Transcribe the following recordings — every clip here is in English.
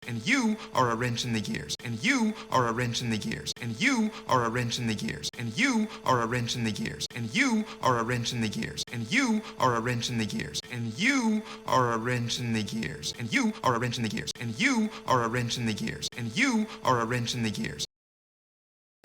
And you are a wrench in the gears. And you are a wrench in the gears. And you are a wrench in the gears. And you are a wrench in the gears. And you are a wrench in the gears. And you are a wrench in the gears. And you are a wrench in the gears. And you are a wrench in the gears. And you are a wrench in the gears. And you are a wrench in the gears.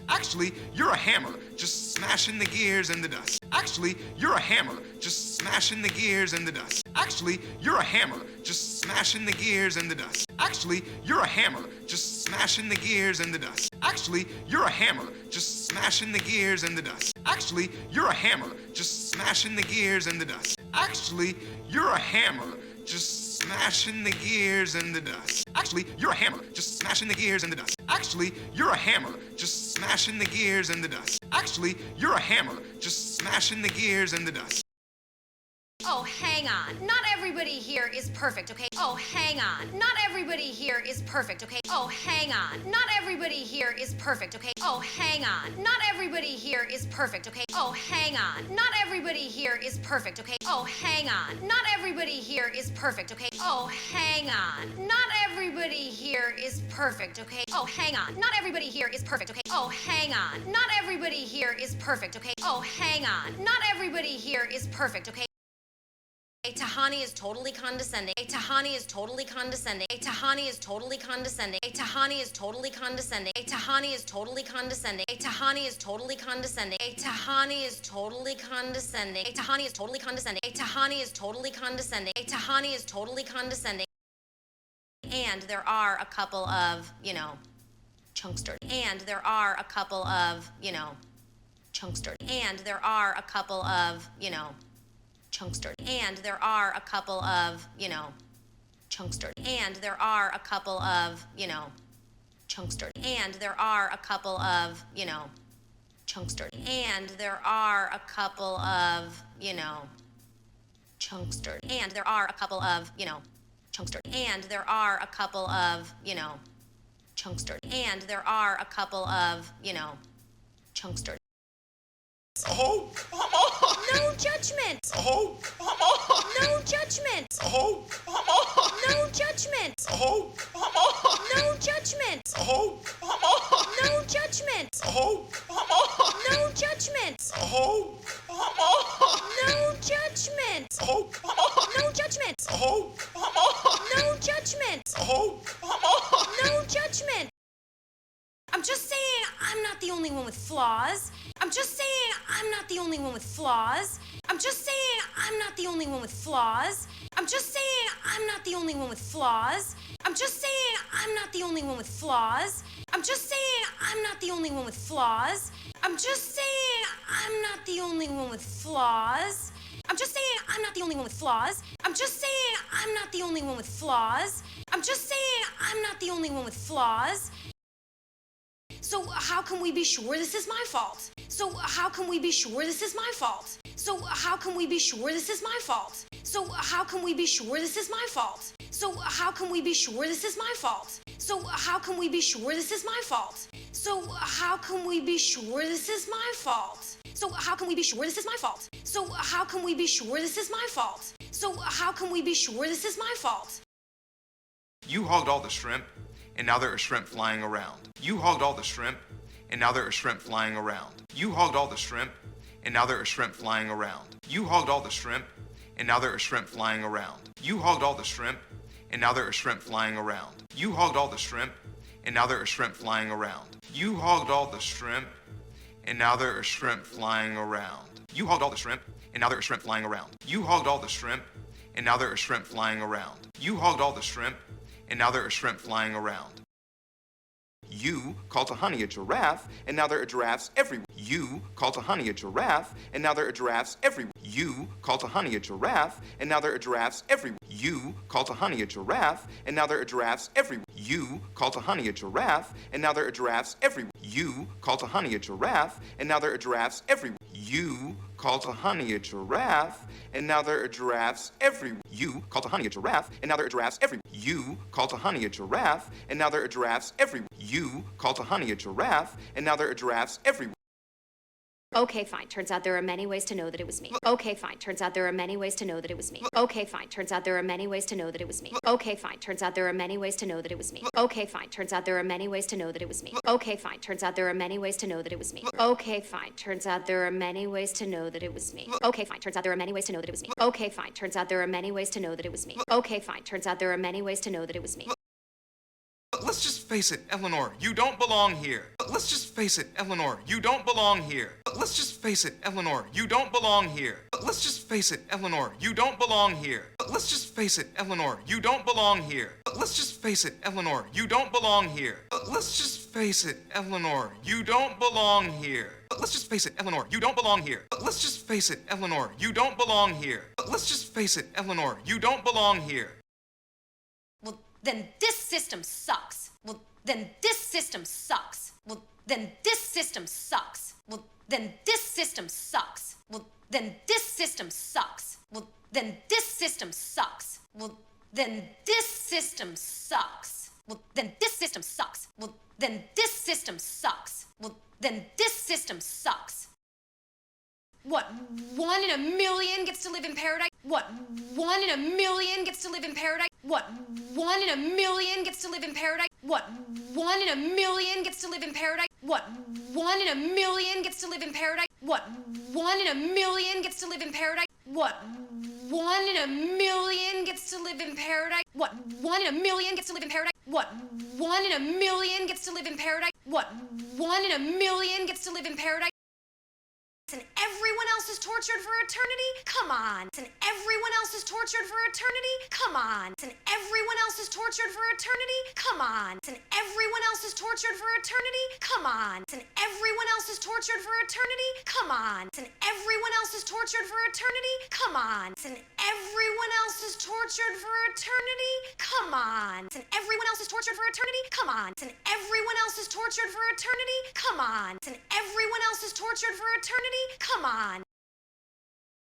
Actually, you're a hammer, just smashing the gears in the dust. Actually, you're a hammer, just smashing the gears in the dust. Actually, you're a hammer, just smashing the gears in the dust. Actually, you're a hammer, just smashing the gears in the dust. Actually, you're a hammer, just smashing the gears in the dust. Actually, you're a hammer, just smashing the gears in the dust. Actually, you're a hammer, just smashing the gears in the dust. Actually, you're a hammer, just smashing the gears in the dust. Actually, you're a hammer, just smashing the gears in the dust. Actually, you're a hammer, just smashing the gears in the dust. Oh, hang on. Not everybody here is perfect, okay? Oh, hang on. Not everybody here is perfect, okay? Oh, hang on. Not everybody here is perfect, okay? Oh, hang on. Not everybody here is perfect, okay? Oh, hang on. Not everybody here is perfect, okay? Oh, hang on. Not everybody here is perfect, okay? Oh, hang on. Not everybody here is perfect, okay? Oh, hang on. Not everybody here is perfect, okay? Oh, hang on. Not everybody here is perfect, okay? Oh, hang on. Not everybody here is perfect, okay? Tahani is totally condescending. Tahani is totally condescending. Tahani is totally condescending. Tahani is totally condescending. Tahani is totally condescending. Tahani is totally condescending. Tahani is totally condescending. Tahani is totally condescending. Tahani is totally condescending. Tahani is totally condescending. And there are a couple of, chunksters. And there are a couple of, chunksters. And there are a couple of, chunksters. And there are a couple of, chunksters. And there are a couple of, chunksters. And there are a couple of, chunksters. And there are a couple of, chunksters. And there are a couple of, chunksters. And there are a couple of, chunksters. And there are a couple of, chunksters. Oh, come on! No judgment! Oh, come on! No judgment! Oh, come on! No judgment! Oh, come on! No judgment! Oh, come on! No judgment! Oh, come on! No judgment! Oh, come on! No judgment! Oh, come on! No judgment! Oh, come on! No judgment! Oh, come on! No judgment! I'm just saying I'm not the only one with flaws. I'm just saying I'm not the only one with flaws. I'm just saying I'm not the only one with flaws. I'm just saying I'm not the only one with flaws. I'm just saying I'm not the only one with flaws. I'm just saying I'm not the only one with flaws. I'm just saying I'm not the only one with flaws. I'm just saying I'm not the only one with flaws. I'm just saying I'm not the only one with flaws. I'm just saying I'm not the only one with flaws. So how can we be sure this is my fault? So how can we be sure this is my fault? So how can we be sure this is my fault? So how can we be sure this is my fault? So how can we be sure this is my fault? So how can we be sure this is my fault? So how can we be sure this is my fault? So how can we be sure this is my fault? So how can we be sure this is my fault? So how can we be sure this is my fault? You hogged all the shrimp, and now there are shrimp flying around. You hogged all the shrimp, and now there are shrimp flying around. You hogged all the shrimp, and now there are shrimp flying around. You hogged all the shrimp, and now there are shrimp flying around. You hogged all the shrimp, and now there are shrimp flying around. You hogged all the shrimp, and now there are shrimp flying around. You hogged all the shrimp, and now there are shrimp flying around. You hogged all the shrimp, and now there are shrimp flying around. You hogged all the shrimp, and now there are shrimp flying around. You hogged all the shrimp, and now there are shrimp flying around. You called Tahani a giraffe, and now there are giraffes everywhere. You called Tahani a giraffe, and now there are giraffes everywhere. You called Tahani a giraffe, and now there are giraffes everywhere. You called Tahani a giraffe, and now there are giraffes everywhere. You called Tahani a giraffe, and now there are giraffes everywhere. You called Tahani a giraffe, and now there are giraffes everywhere. You called Tahani a giraffe, and now there are giraffes everywhere. You called Tahani a giraffe, and now there are giraffes everywhere. You called Tahani a giraffe, and now there are giraffes everywhere. You called Tahani a giraffe, and now there are giraffes everywhere. Okay, fine. Turns out there are many ways to know that it was me. Okay, fine. Turns out there are many ways to know that it was me. Okay, fine. Turns out there are many ways to know that it was me. Okay, fine. Turns out there are many ways to know that it was me. Okay, fine. Turns out there are many ways to know that it was me. Okay, fine. Turns out there are many ways to know that it was me. Okay, fine. Turns out there are many ways to know that it was me. Okay, fine. Turns out there are many ways to know that it was me. Okay, fine. Turns out there are many ways to know that it was me. Okay, fine. Turns out there are many ways to know that it was me. Let's just face it, Eleanor, you don't belong here. Let's just face it, Eleanor, you don't belong here. Let's just face it, Eleanor, you don't belong here. Let's just face it, Eleanor, you don't belong here. Let's just face it, Eleanor, you don't belong here. Let's just face it, Eleanor, you don't belong here. Let's just face it, Eleanor, you don't belong here. Let's just face it, Eleanor, you don't belong here. Let's just face it, Eleanor, you don't belong here. Let's just face it, Eleanor, you don't belong here. Well, then this system sucks. Well, then this system sucks. Well, then this system sucks. Well, then this system sucks. Well, then this system sucks. Well, then this system sucks. Well, then this system sucks. Well, then this system sucks. Well, then this system sucks. Well, then this system sucks. What, 1 in a million gets to live in paradise? What, 1 in a million gets to live in paradise? What, 1 in a million gets to live in paradise? What, 1 in a million gets to live in paradise? What, 1 in a million gets to live in paradise? What, 1 in a million gets to live in paradise? What, 1 in a million gets to live in paradise? What, 1 in a million gets to live in paradise? What, 1 in a million gets to live in paradise? What, 1 in a million gets to live in paradise? And everyone else is tortured for eternity? Come on. And everyone else is tortured for eternity? Come on. And everyone else is tortured for eternity? Come on. And everyone else is tortured for eternity? Come on. And everyone else is tortured for eternity? Come on. And everyone else is tortured for eternity? Come on. And everyone else is tortured for eternity? Come on. And everyone else is tortured for eternity? Come on. And everyone else is tortured for eternity? Come on. And everyone else is tortured for eternity? Come on.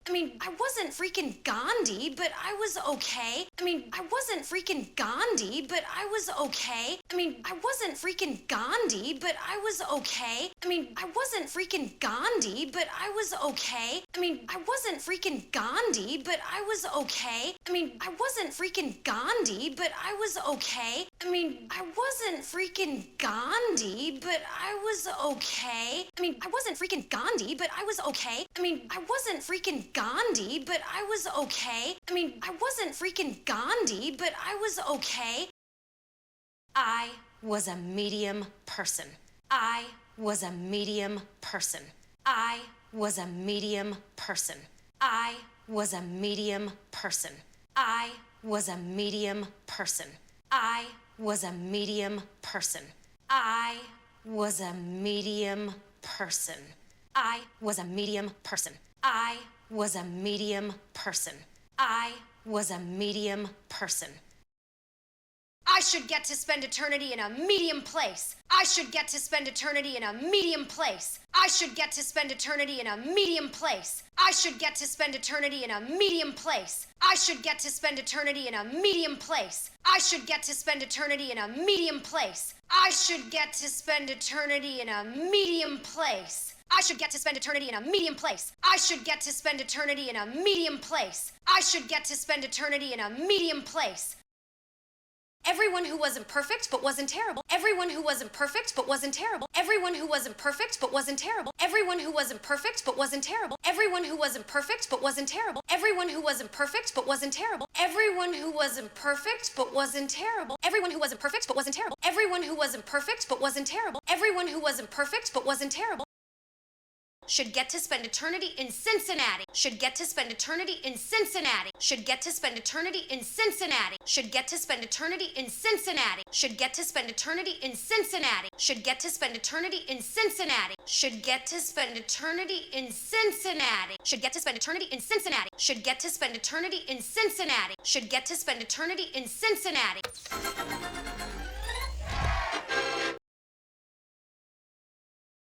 I mean, I wasn't freaking Gandhi, but I was okay. I mean, I wasn't freaking Gandhi, but I was okay. I mean, I wasn't freaking Gandhi, but I was okay. I mean, I wasn't freaking Gandhi, but I was okay. I mean, I wasn't freaking Gandhi, but I was okay. I mean, I wasn't freaking Gandhi, but I was okay. I mean, I wasn't freaking Gandhi, but I was okay. I mean, I wasn't freaking Gandhi, but I was okay. I mean, I wasn't freaking Gandhi, but I was okay. I mean, I wasn't freaking Gandhi, but I was okay. I was a medium person. I was a medium person. I was a medium person. I was a medium person. I was a medium person. I was a medium person. I was a medium person. I was a medium person. I was a medium person. I was a medium person. I should get to spend eternity in a medium place. I should get to spend eternity in a medium place. I should get to spend eternity in a medium place. I should get to spend eternity in a medium place. I should get to spend eternity in a medium place. I should get to spend eternity in a medium place. I should get to spend eternity in a medium place. I should get to spend eternity in a medium place. I should get to spend eternity in a medium place. I should get to spend eternity in a medium place. Everyone who wasn't perfect but wasn't terrible. Everyone who wasn't perfect but wasn't terrible. Everyone who wasn't perfect but wasn't terrible. Everyone who wasn't perfect but wasn't terrible. Everyone who wasn't perfect but wasn't terrible. Everyone who wasn't perfect but wasn't terrible. Everyone who wasn't perfect but wasn't terrible. Everyone who wasn't perfect but wasn't terrible. Everyone who wasn't perfect but wasn't terrible. Everyone who wasn't perfect but wasn't terrible. Should get to spend eternity in Cincinnati. Should get to spend eternity in Cincinnati. Should get to spend eternity in Cincinnati. Should get to spend eternity in Cincinnati. Should get to spend eternity in Cincinnati. Should get to spend eternity in Cincinnati. Should get to spend eternity in Cincinnati. Should get to spend eternity in Cincinnati. Should get to spend eternity in Cincinnati. Should get to spend eternity in Cincinnati.